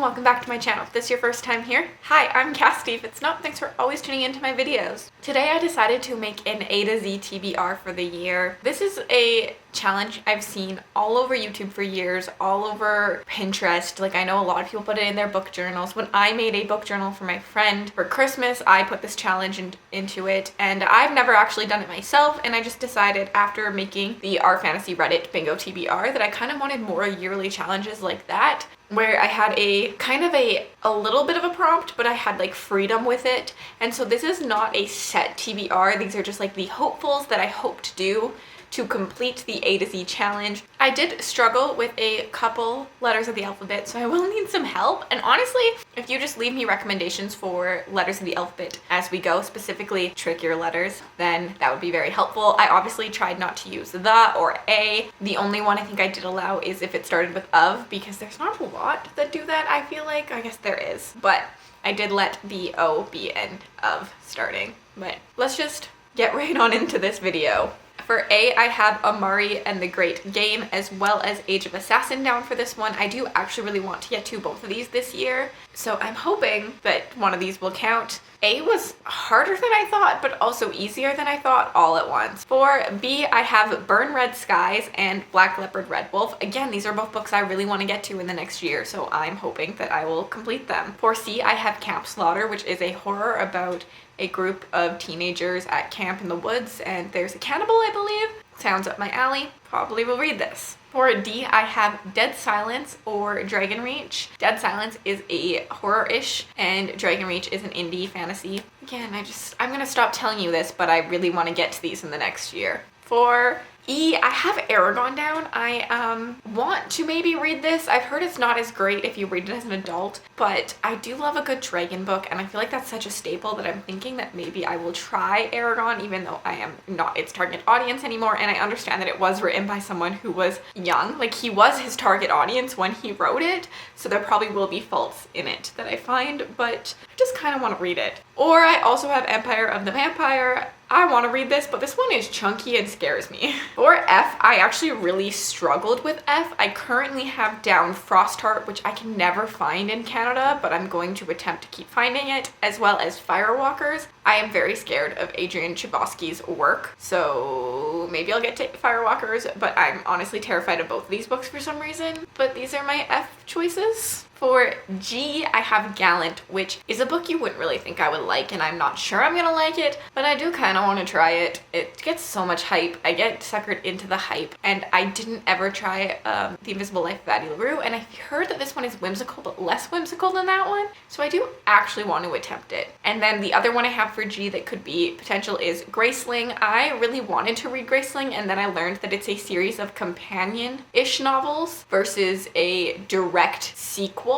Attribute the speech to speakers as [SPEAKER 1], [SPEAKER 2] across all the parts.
[SPEAKER 1] welcome back to my channel. If this is your first time here, hi, I'm Cassidy. If it's not, thanks for always tuning into my videos. Today I decided to make an A to Z TBR for the year. This is a challenge I've seen all over YouTube for years, all over Pinterest. Like, I know a lot of people put it in their book journals. When I made a book journal for my friend for Christmas, I put this challenge into it, and I've never actually done it myself, and I just decided after making the Our Fantasy Reddit Bingo TBR that I kind of wanted more yearly challenges like that, where I had a kind of a little bit of a prompt, but I had like freedom with it. And so this is not a set TBR. These are just like the hopefuls that I hope to do to complete the A to Z challenge. I did struggle with a couple letters of the alphabet, so I will need some help. And honestly, if you just leave me recommendations for letters of the alphabet as we go, specifically trickier letters, then that would be very helpful. I obviously tried not to use the or a. The only one I think I did allow is if it started with of, because there's not a lot that do that, I feel like. I guess there is, but I did let the O be end of starting. But let's just get right on into this video. For A, I have Amari and the Great Game, as well as Age of Assassin down for this one. I do actually really want to get to both of these this year, so I'm hoping that one of these will count. A was harder than I thought, but also easier than I thought all at once. For B, I have Burn Red Skies and Black Leopard Red Wolf. Again, these are both books I really want to get to in the next year, so I'm hoping that I will complete them. For C, I have Camp Slaughter, which is a horror about a group of teenagers at camp in the woods, and there's a cannibal, I believe. Sounds up my alley. Probably will read this. For D, I have Dead Silence or Dragon Reach. Dead Silence is a horror-ish, and Dragon Reach is an indie fantasy. Again, I'm gonna stop telling you this, but I really want to get to these in the next year. For E, I have Aragon down. I want to maybe read this. I've heard it's not as great if you read it as an adult, but I do love a good dragon book, and I feel like that's such a staple that I'm thinking that maybe I will try Aragon, even though I am not its target audience anymore. And I understand that it was written by someone who was young. Like, he was his target audience when he wrote it, so there probably will be faults in it that I find, but I just kind of want to read it. Or I also have Empire of the Vampire. I want to read this, but this one is chunky and scares me. For F, I actually really struggled with F. I currently have down Frostheart, which I can never find in Canada, but I'm going to attempt to keep finding it, as well as Firewalkers. I am very scared of Adrian Chbosky's work, so maybe I'll get to Firewalkers, but I'm honestly terrified of both of these books for some reason. But these are my F choices. For G, I have Gallant, which is a book you wouldn't really think I would like, and I'm not sure I'm gonna like it, but I do kind of want to try it. It gets so much hype. I get suckered into the hype, and I didn't ever try The Invisible Life of Addie LaRue, and I've heard that this one is whimsical, but less whimsical than that one, so I do actually want to attempt it. And then the other one I have for G that could be potential is Graceling. I really wanted to read Graceling, and then I learned that it's a series of companion-ish novels versus a direct sequel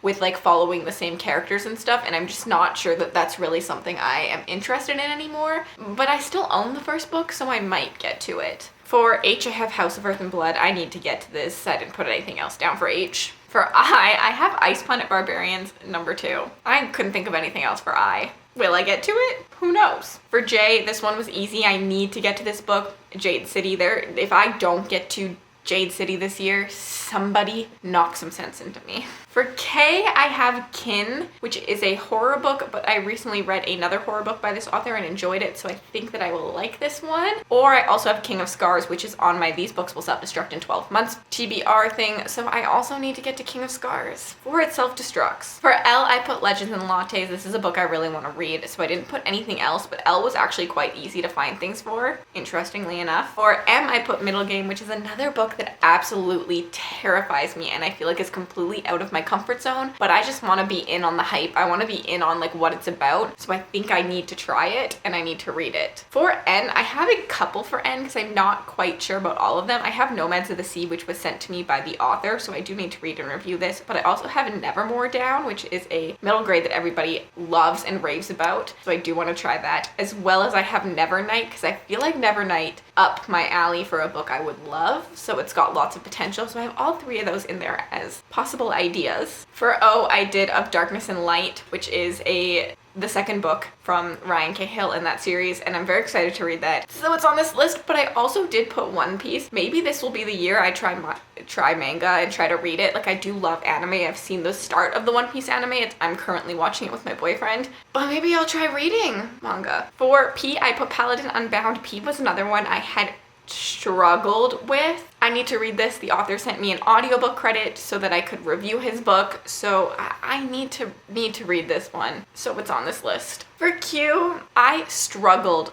[SPEAKER 1] with like following the same characters and stuff, and I'm just not sure that that's really something I am interested in anymore. But I still own the first book, so I might get to it. For H, I have House of Earth and Blood. I need to get to this. I didn't put anything else down for H. For I have Ice Planet Barbarians #2. I couldn't think of anything else for I. Will I get to it? Who knows? For J, this one was easy. I need to get to this book, Jade City. If I don't get to Jade City this year, somebody knock some sense into me. For K, I have Kin, which is a horror book, but I recently read another horror book by this author and enjoyed it, so I think that I will like this one. Or I also have King of Scars, which is on my These Books Will Self-Destruct in 12 Months TBR thing, so I also need to get to King of Scars before it self-destructs. For L, I put Legends and Lattes. This is a book I really want to read, so I didn't put anything else, but L was actually quite easy to find things for, interestingly enough. For M, I put Middle Game, which is another book that absolutely terrifies me, and I feel like it's completely out of my comfort zone, but I just want to be in on the hype. I want to be in on like what it's about, so I think I need to try it and I need to read it. For N, I have a couple for N because I'm not quite sure about all of them. I have Nomads of the Sea, which was sent to me by the author, so I do need to read and review this, but I also have Nevermore down, which is a middle grade that everybody loves and raves about, so I do want to try that, as well as I have Nevernight, because I feel like Nevernight up my alley for a book I would love, so it's got lots of potential, so I have all three of those in there as possible ideas. For O, I did Of Darkness and Light, which is a the second book from Ryan Cahill in that series, and I'm very excited to read that. So it's on this list, but I also did put One Piece. Maybe this will be the year I try manga and try to read it. Like, I do love anime. I've seen the start of the One Piece anime. I'm currently watching it with my boyfriend, but maybe I'll try reading manga. For P, I put Paladin Unbound. P was another one I had struggled with. I need to read this. The author sent me an audiobook credit so that I could review his book, so I need to read this one, so it's on this list. For Q, I struggled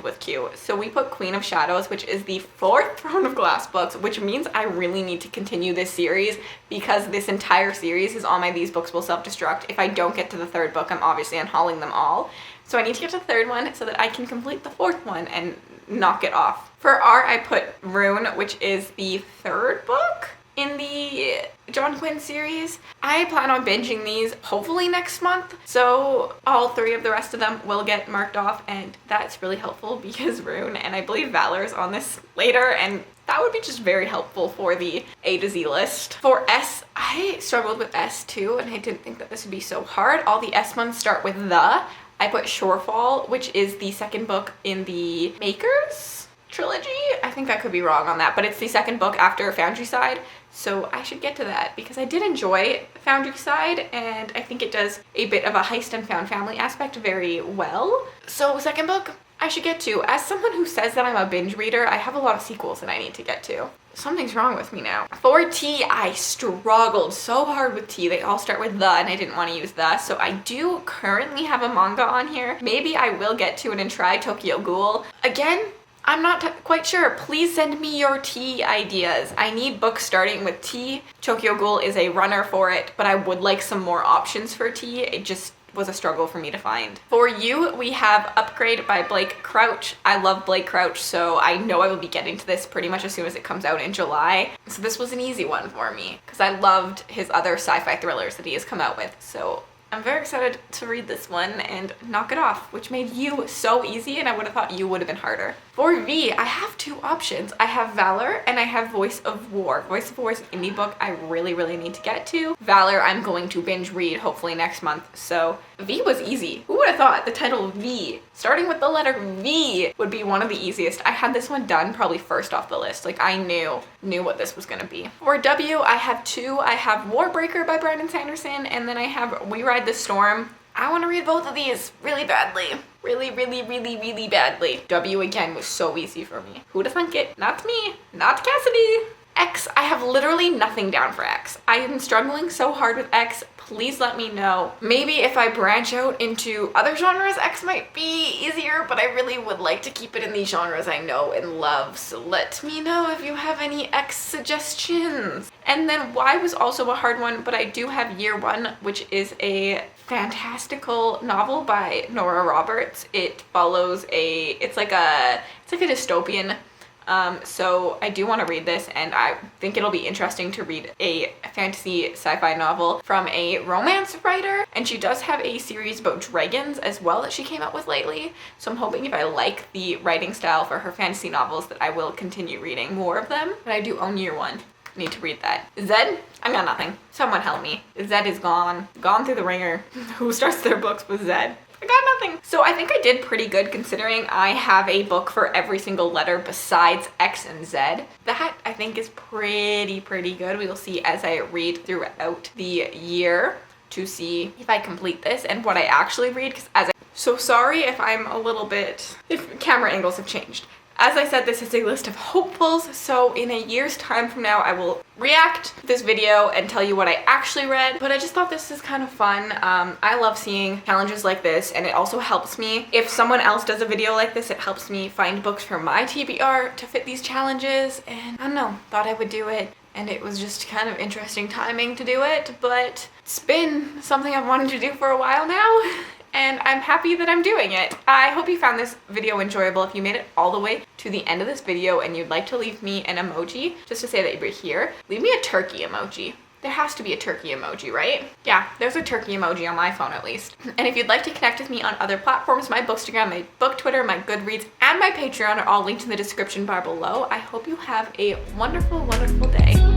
[SPEAKER 1] with Q. So we put Queen of Shadows, which is the 4th Throne of Glass books, which means I really need to continue this series because this entire series is on my These Books Will Self-Destruct. If I don't get to the 3rd book, I'm obviously unhauling them all. So I need to get to the 3rd one so that I can complete the 4th one and knock it off. For R, I put Rune, which is the 3rd book in the John Quinn series. I plan on binging these hopefully next month, so all 3 of the rest of them will get marked off, and that's really helpful because Rune and I believe Valor is on this later, and that would be just very helpful for the A to Z list. For S, I struggled with S too, and I didn't think that this would be so hard. All the S ones start with the. I put Shorefall, which is the 2nd book in the Makers trilogy. I think I could be wrong on that, but it's the 2nd book after Foundryside, so I should get to that because I did enjoy Foundryside, and I think it does a bit of a heist and found family aspect very well. So 2nd book, I should get to. As someone who says that I'm a binge reader, I have a lot of sequels that I need to get to. Something's wrong with me now. For T, I struggled so hard with T. They all start with the, and I didn't want to use the, so I do currently have a manga on here. Maybe I will get to it and try Tokyo Ghoul. Again, I'm not quite sure. Please send me your T ideas. I need books starting with T. Tokyo Ghoul is a runner for it, but I would like some more options for T. It just was a struggle for me to find. For U, we have Upgrade by Blake Crouch. I love Blake Crouch, so I know I will be getting to this pretty much as soon as it comes out in July. So this was an easy one for me because I loved his other sci-fi thrillers that he has come out with. So I'm very excited to read this one and knock it off, which made U so easy, and I would have thought U would have been harder. For V, I have 2 options. I have Valor and I have Voice of War. Voice of War is an indie book I really need to get to. Valor, I'm going to binge read hopefully next month, so V was easy. Who would have thought the title V, starting with the letter V, would be one of the easiest? I had this one done probably first off the list. Like, I knew what this was gonna be. For W, I have 2. I have Warbreaker by Brandon Sanderson, and then I have We Ride the Storm. I want to read both of these really badly. Really badly. W again was so easy for me. Who'd have thunk it? Not me. Not Cassidy. X, I have literally nothing down for X. I am struggling so hard with X. Please let me know. Maybe if I branch out into other genres, X might be easier, but I really would like to keep it in these genres I know and love. So let me know if you have any X suggestions. And then Y was also a hard one, but I do have Year One, which is a fantastical novel by Nora Roberts. It follows it's like a dystopian. So I do want to read this, and I think it'll be interesting to read a fantasy sci-fi novel from a romance writer, and she does have a series about dragons as well that she came out with lately, so I'm hoping if I like the writing style for her fantasy novels that I will continue reading more of them. But I do own Year One. I need to read that. Zed? I got nothing. Someone help me. Zed is gone through the ringer. Who starts their books with Zed? I got nothing. So I think I did pretty good considering I have a book for every single letter besides X and Z. That I think is pretty good. We will see as I read throughout the year to see if I complete this and what I actually read. So sorry if I'm a little bit, if camera angles have changed. As I said, this is a list of hopefuls, so in a year's time from now, I will react to this video and tell you what I actually read, but I just thought this is kind of fun. I love seeing challenges like this, and it also helps me. If someone else does a video like this, it helps me find books for my TBR to fit these challenges, and I don't know, thought I would do it, and it was just kind of interesting timing to do it, but it's been something I've wanted to do for a while now. And I'm happy that I'm doing it. I hope you found this video enjoyable. If you made it all the way to the end of this video and you'd like to leave me an emoji, just to say that you're here, leave me a turkey emoji. There has to be a turkey emoji, right? Yeah, there's a turkey emoji on my phone at least. And if you'd like to connect with me on other platforms, my Bookstagram, my Book Twitter, my Goodreads, and my Patreon are all linked in the description bar below. I hope you have a wonderful day.